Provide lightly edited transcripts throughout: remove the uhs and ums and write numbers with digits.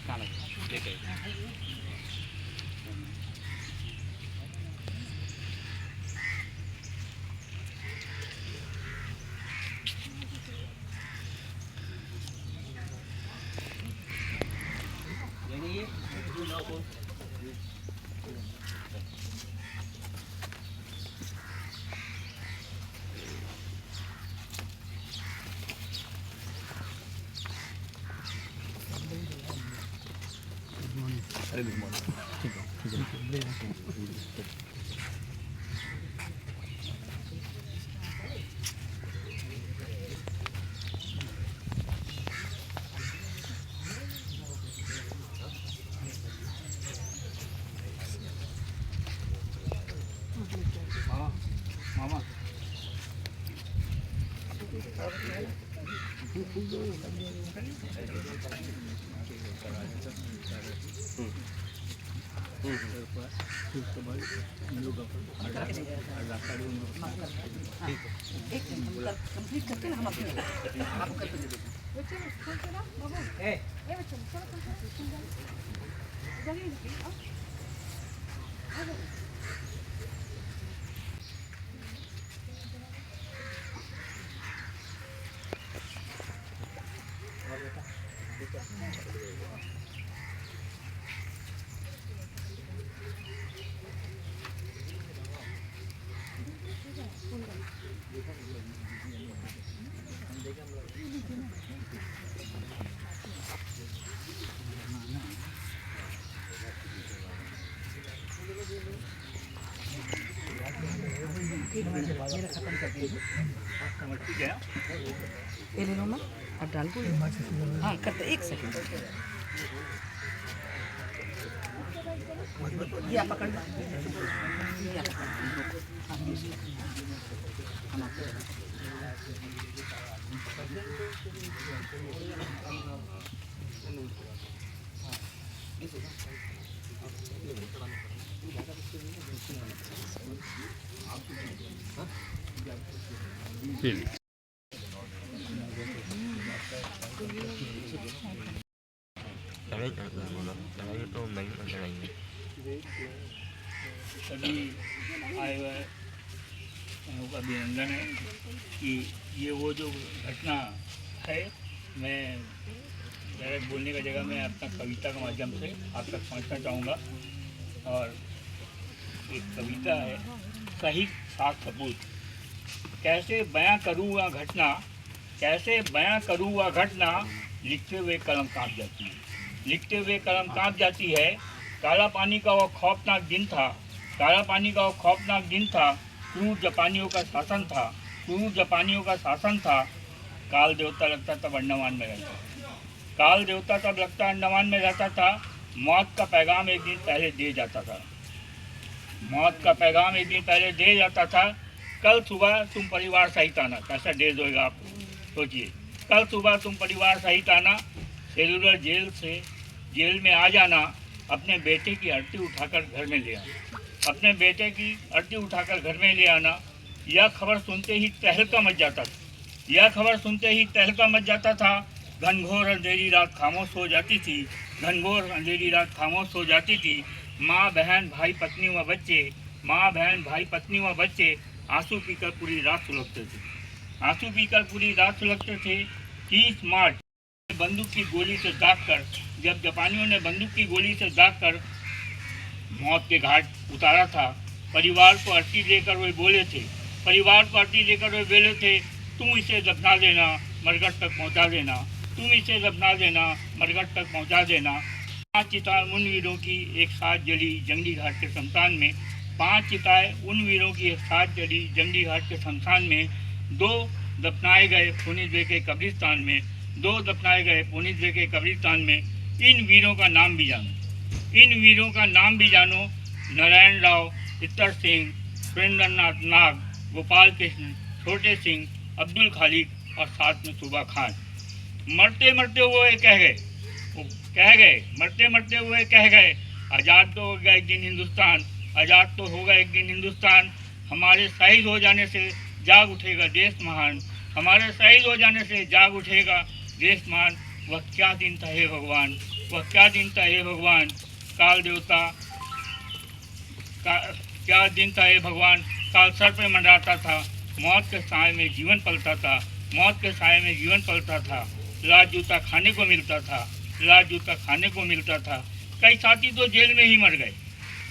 मामा complete करके ना हम अपने आपको करके दे देंगे। ये ले लो ना, अब डाल दो। हाँ करते, एक सेकंड। ये आप पकड़ लो। ये आप पकड़ सभी आए हुए का अभिनंदन है कि ये वो जो घटना है, मैं डायरेक्ट बोलने का जगह मैं अपना कविता के माध्यम से आप तक पहुंचना चाहूँगा। और एक कविता है, सही सात सबूत। कैसे बयां करूँ वह घटना, कैसे बयां करूँ वह घटना, लिखते हुए कलम कांप जाती है, लिखते हुए कलम कांप जाती है। काला पानी का वो खौफनाक दिन था, काला पानी का वो खौफनाक दिन था, क्रूर जापानियों का शासन था, क्रूर जापानियों का शासन था। काल देवता लगता तब अंडमान में रहता था, काल देवता तब लगता अंडमान में रहता था। मौत का पैगाम एक दिन पहले दे जाता था, मौत का पैगाम एक दिन पहले दे जाता था। कल सुबह तुम परिवार सहित आना। कैसा डेज होएगा आप सोचिए। कल सुबह तुम परिवार सहित आना, सेलुलर जेल में आ जाना, अपने बेटे की अर्थी उठाकर घर में ले आना, अपने बेटे की अर्थी उठाकर घर में ले आना। यह खबर सुनते ही तहलका मच जाता था, यह खबर सुनते ही तहलका मच जाता था। घनघोर अंधेरी रात खामोश हो जाती थी, घनघोर अंधेरी रात खामोश हो जाती थी। माँ बहन भाई पत्नी व बच्चे, माँ बहन भाई पत्नी व बच्चे आंसू पीकर पूरी रात सुलगते थे, आंसू पीकर पूरी रात सुलगते थे। 30 मार्च बंदूक की गोली से दागकर, जब जापानियों ने बंदूक की गोली से दागकर मौत के घाट उतारा था, परिवार को अर्थी देकर वे बोले थे, परिवार को अर्थी देकर वे बोले थे, तुम इसे दफना देना, मरघट तक पहुंचा देना, तुम इसे दफना देना, मरघट तक पहुंचा देना। 5 चिताएं उन वीरों की एक साथ जली जंगली घाट के शमशान में, 5 चिताएं उन वीरों की एक साथ जली जंगली घाट के शमशान में। 2 दफनाए गए पुनित के कब्रिस्तान में, 2 दफनाए गए पुनित के कब्रिस्तान में। इन वीरों का नाम भी जानो, इन वीरों का नाम भी जानो। नारायण राव, इत्तर सिंह, सुरेंद्रनाथ नाग, गोपाल कृष्ण, छोटे सिंह, अब्दुल खालिक और साथ में सूबा खान। मरते मरते वो कह गए, मरते मरते हुए कह गए, आज़ाद तो होगा एक दिन हिंदुस्तान, आज़ाद तो होगा एक दिन हिंदुस्तान। हमारे शहीद हो जाने से जाग उठेगा देश महान, हमारे शहीद हो जाने से जाग उठेगा देश महान। वह क्या दिन था हे भगवान, वह क्या दिन था हे भगवान। काल देवता का क्या दिन था हे भगवान। काल सर पे मंडराता था, मौत के साए में जीवन पलता था, मौत के साए में जीवन पलता था। लाज जूता खाने को मिलता था, लाज जूता खाने को मिलता था। कई साथी तो जेल में ही मर गए,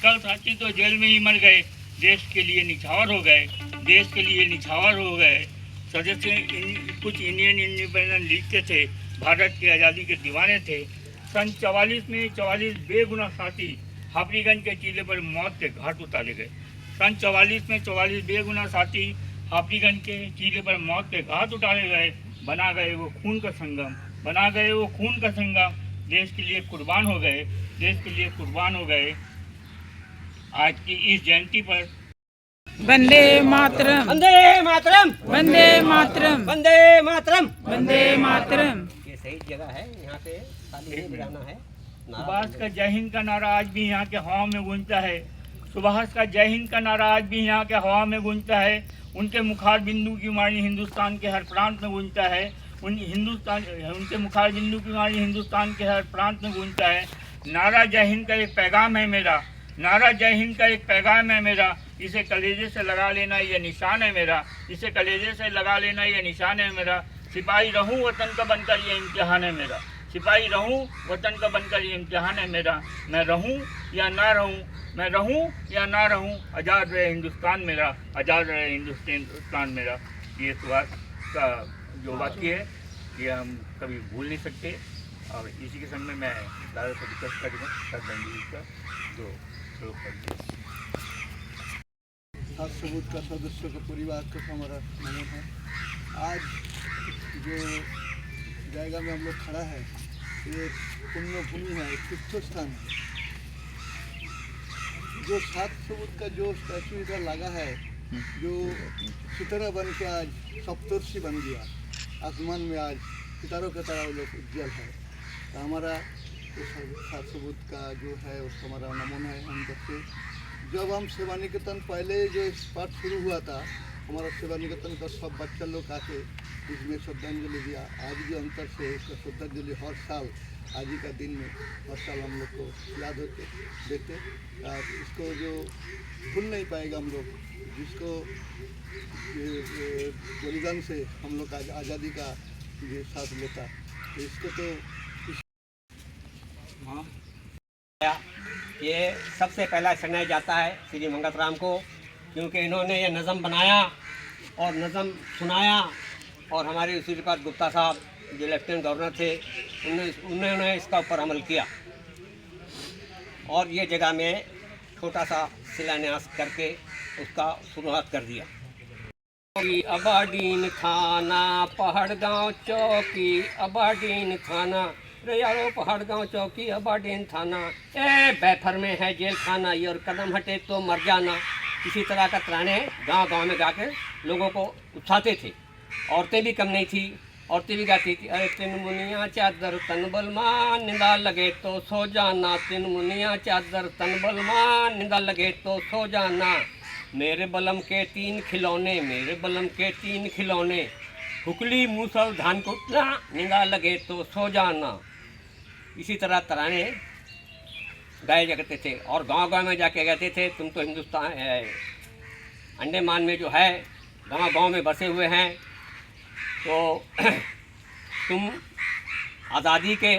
कल साथी तो जेल में ही मर गए। देश के लिए निछावर हो गए, देश के लिए निछावर हो गए। सदस्य कुछ इंडियन इंडिपेंडेंट लीग के थे, भारत की आज़ादी के दीवाने थे। सन 44 में 44 बेगुनाह साथी हाफीगंज के टीले पर मौत के घाट उतारे गए। सन 44 में 44 बेगुनाह साथी हाफीगंज के टीले पर मौत के घाट उतारे गए। बना गए वो खून का संगम, बना गए वो खून का संगम। देश के लिए कुर्बान हो गए, देश के लिए कुर्बान हो गए। आज की इस जयंती पर वंदे मातरम, वंदे मातरम, वंदे मातरम, वंदे मातरम। वंदे मातरम। ये सही जगह है, यहाँ पे खाली नहीं बजाना है। सुभाष का जय हिंद का नारा आज भी यहाँ के हवा में गूंजता है। सुभाष का जय हिंद का नारा आज भी यहाँ के हवा में गूंजता है। उनके मुखार बिंदु की वाणी हिंदुस्तान के हर प्रांत में गूंजता है। उनके मुखार बिंदु की वाणी हिंदुस्तान के हर प्रांत में गूंजता है। नारा जय हिंद का एक पैगाम है मेरा, नारा जय हिंद का एक पैगाम है मेरा। इसे कलेजे से लगा लेना ये निशान है मेरा, इसे कलेजे से लगा लेना ये निशान है मेरा। सिपाही रहूं वतन का बनकर ये इम्तिहान है मेरा, सिपाही रहूं वतन का बनकर ये इम्तिहान है मेरा। मैं रहूं या ना रहूं, मैं रहूं या ना रहूं, आज़ाद रहे हिंदुस्तान मेरा, आज़ाद रहे हिंदुस्तान मेरा। ये सुभाष का जो वाक्य है ये हम कभी भूल नहीं सकते। और इसी के संग में मैं दादा से रिक्वेस्ट करूँगा श्रद्धांजलि का जो श्लोक कर सात सबूत का सदस्यों का परिवार का हमारा नमन है। आज जो जगह में हम लोग खड़ा है ये पुण्य भूमि है, तीर्थ स्थान है। जो सात सबूत का जो स्टैचू इधर लगा है, जो सितारा बन के आज सप्तर्षि बन गया, आसमान में आज सितारों का तरह वो लोग उज्जवल है। तो हमारा जो सात सबूत का जो है उसका हमारा नमन है। हम सबसे जब हम सेवा निकेतन पहले जो इस पाठ शुरू हुआ था, हमारा सेवा निकेतन का सब बच्चा लोग आके इसमें श्रद्धांजलि दिया। आज भी अंतर से उसका श्रद्धांजलि हर साल आज ही का दिन में हर साल हम लोग को याद होते देते। इसको जो भूल नहीं पाएगा हम लोग, जिसको बलिदान से हम लोग आज आज़ादी का ये साथ लेता, तो इसको तो ये सबसे पहला श्रेय जाता है श्री मंगत राम को, क्योंकि इन्होंने ये नज़म बनाया और नज़म सुनाया। और हमारे सूर्यपाद गुप्ता साहब जो लेफ्टिनेंट गवर्नर थे, उन्होंने इसका ऊपर अमल किया और ये जगह में छोटा सा शिलान्यास करके उसका शुरुआत कर दिया। अबाडीन थाना पहाड़ गांव चौकी, अबाडीन थाना रे यारो पहाड़ गांव चौकी, अबाडीन थाना, ए बैफर में है जेल खाना, ये और कदम हटे तो मर जाना। इसी तरह का तराने गांव गांव में गाकर लोगों को उठाते थे। औरतें भी कम नहीं थी, औरतें भी गाती थी। अरे तीन मुनिया चादर तन बलमान, निंदा लगे तो सो जाना, तीन मुनिया चादर तन बलमान, निंदा लगे तो सो जाना। मेरे बलम के तीन खिलौने, मेरे बलम के तीन खिलौने, हुकली मूसल धान कुटना, निंदा लगे तो सो जाना। इसी तरह तराने गाए जाते थे और गांव-गांव में जाके कहते थे, तुम तो हिंदुस्तान अंडमान में जो है गांव-गांव में बसे हुए हैं, तो तुम आज़ादी के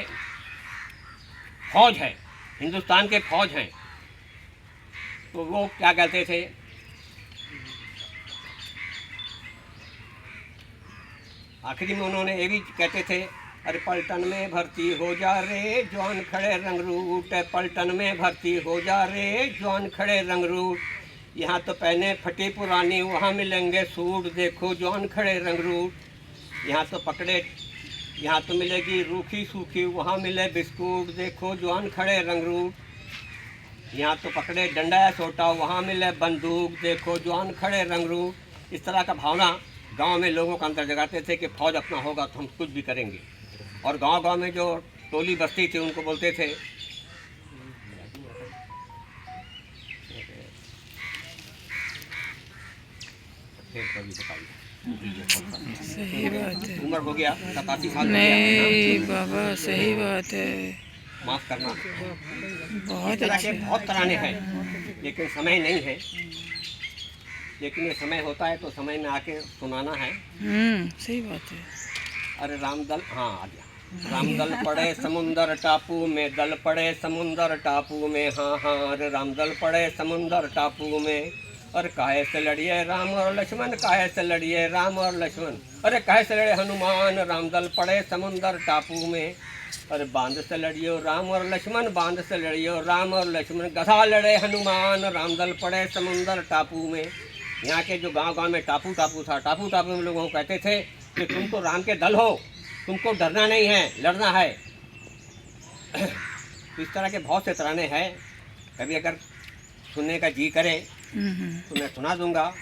फौज है, हिंदुस्तान के फौज हैं। तो वो क्या कहते थे, आखिरी में उन्होंने ये भी कहते थे, अरे पलटन में भर्ती हो जा रे जवान खड़े रंगरूट, पलटन में भर्ती हो जा रे जवान खड़े रंगरूट। यहाँ तो पहने फटे पुरानी, वहाँ मिलेंगे सूट, देखो जवान खड़े रंगरूट। यहाँ तो पकड़े, यहाँ तो मिलेगी रूखी सूखी, वहाँ मिले बिस्कुट, देखो जवान खड़े रंगरूट। यहाँ तो पकड़े डंडा या सोटा, वहाँ मिले बंदूक, देखो जवान खड़े रंगरूट। इस तरह का भावना गांव में लोगों का अंदर जगाते थे कि फौज अपना होगा तो हम कुछ भी करेंगे। और गांव-गांव में जो टोली बस्ती थी उनको बोलते थे सही बात है। उम्र हो गया 87 साल हो गया। नहीं बाबा सही बात है। माफ करना। बहुत इस तरह के अच्छे। बहुत तराने हैं, लेकिन समय नहीं है। लेकिन ये समय होता है तो समय में आके सुनाना है। सही बात है। अरे रामदल, हाँ आ गया। रामदल पड़े समुंदर टापू में, दल पड़े समुंदर टापू में, हाँ हाँ। अरे रामदल पड़े समुंदर टापू में, और काहे से लड़िए राम और लक्ष्मण, काहे से लड़िए राम और लक्ष्मण। अरे काहे से लड़े हनुमान, रामदल पड़े समुंदर टापू में। अरे बांध से लड़ियो राम और लक्ष्मण, बांध से लड़ियो राम और लक्ष्मण। गधा लड़े हनुमान, रामदल पड़े समुंदर टापू में। यहाँ के जो गांव-गांव में टापू था, टापू में लोगों को कहते थे कि तुम तो राम के दल हो, तुमको डरना नहीं है, लड़ना है। इस तरह के बहुत से तराने हैं। कभी अगर सुनने का जी करे तो मैं सुना दूंगा।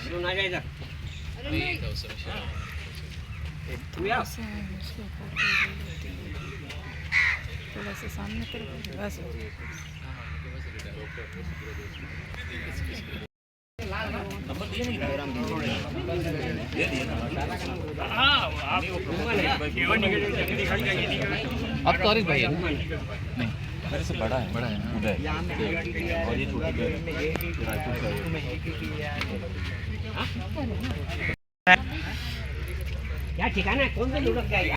सुना जाए इधर। थोड़ा सा सामने करो बस। अब तो आरिफ भाई है नहीं, मेरे से बड़ा है ना उदय, और ये छोटी क्या ठिकाना है, कौन सा लुढ़क गया?